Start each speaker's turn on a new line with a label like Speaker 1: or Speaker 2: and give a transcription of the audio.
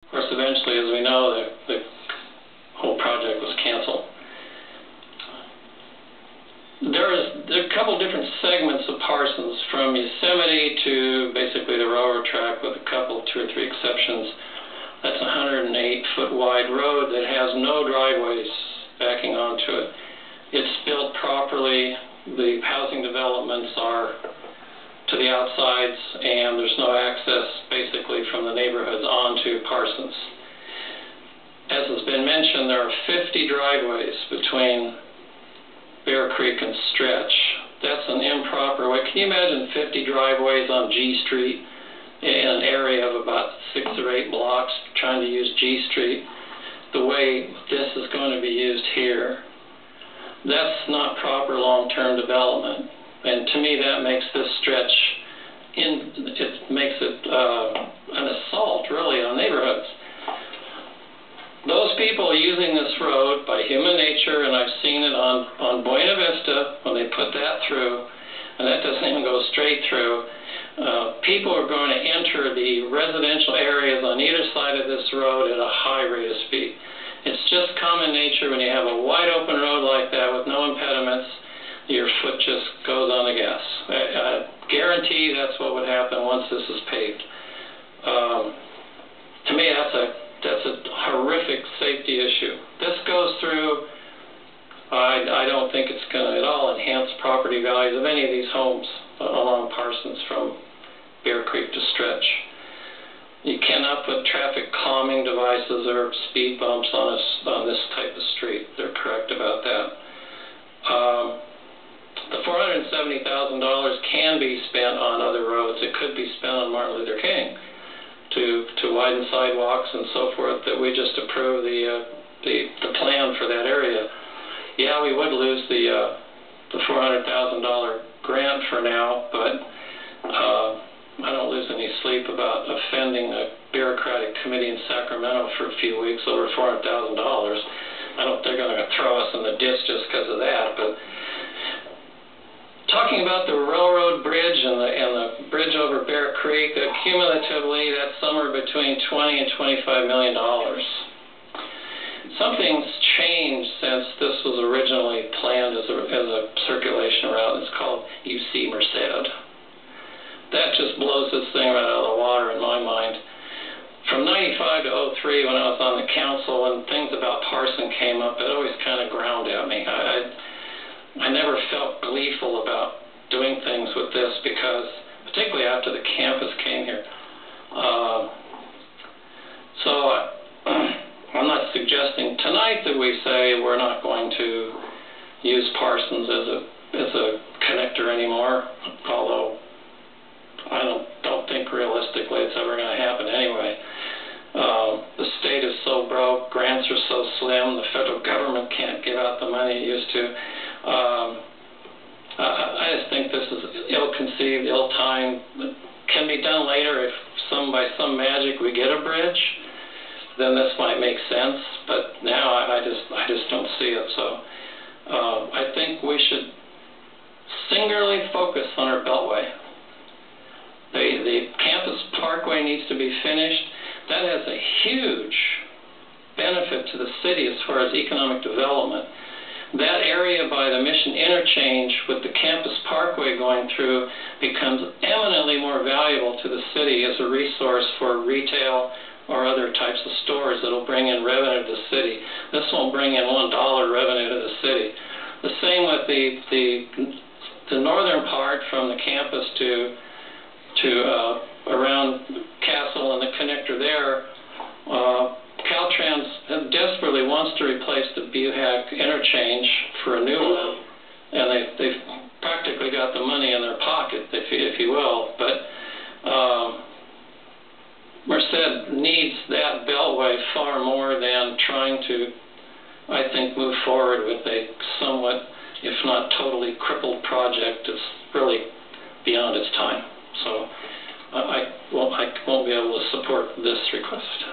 Speaker 1: Of course, eventually, as we know, the whole project was canceled. There are a couple different segments of Parsons, from Yosemite to basically the railroad track, with a couple, 2 or 3 exceptions. That's a 108-foot wide road that has no driveways backing onto it. It's built properly. The housing developments are to the outsides, and there's no access basically from the neighborhoods onto Parsons. As has been mentioned, there are 50 driveways between Bear Creek and Stretch. That's an improper way. Can you imagine 50 driveways on G Street in an area of about 6 or 8 blocks trying to use G Street the way this is going to be used here? That's not proper long-term development. And to me, that makes this stretch, it makes it an assault, really, on neighborhoods. Those people using this road by human nature, and I've seen it on Buena Vista when they put that through, and that doesn't even go straight through, people are going to enter the residential areas on either side of this road at a high rate of speed. It's just common nature when you have a wide open road like that with no impediments, your foot just goes on the gas. I guarantee that's what would happen once this is paved. To me, that's a horrific safety issue. This goes through, I don't think it's going to at all enhance property values of any of these homes along Parsons from Bear Creek to Stretch. You cannot put traffic calming devices or speed bumps on this type of street. They're correct about that. The $470,000 can be spent on other roads. It could be spent on Martin Luther King to widen sidewalks and so forth, that we just approve the plan for that area. Yeah, we would lose the $400,000 grant for now, but I don't lose any sleep about offending a bureaucratic committee in Sacramento for a few weeks over $400,000. I don't think they're going to throw us in the ditch just because of that. But talking about the railroad bridge and the bridge over Bear Creek, cumulatively, that's somewhere between $20 and $25 million. Something's changed since this was originally planned as a circulation route. It's called UC Merced. That just blows this thing right out of the water in my mind. From 95 to 03, when I was on the council, when things about Parson came up, it always kind of ground at me. I never felt gleeful about doing things with this, because, particularly after the campus came here. I'm not suggesting tonight that we say we're not going to use Parsons as a connector anymore, although I don't think realistically it's ever going to happen anyway. The state is so broke, grants are so slim, the federal government can't give out the money it used to. I just think this is ill-conceived, ill-timed. It can be done later if by some magic we get a bridge. Then this might make sense, but now I just don't see it. So I think we should singularly focus on our beltway. The campus parkway needs to be finished. That has a huge benefit to the city as far as economic development. That area by the Mission Interchange with the campus parkway going through becomes eminently more valuable to the city as a resource for retail or other types of stores that will bring in revenue to the city. This won't bring in $1 revenue to the city. The same with the northern part from the campus to around Castle and the connector there. Caltrans desperately wants to replace the Buhack interchange for a new one, and they've practically got the money in their pocket, if you will. But Merced needs that beltway far more than trying to, I think, move forward with a somewhat, if not totally crippled project that's really beyond its time. So I won't be able to support this request.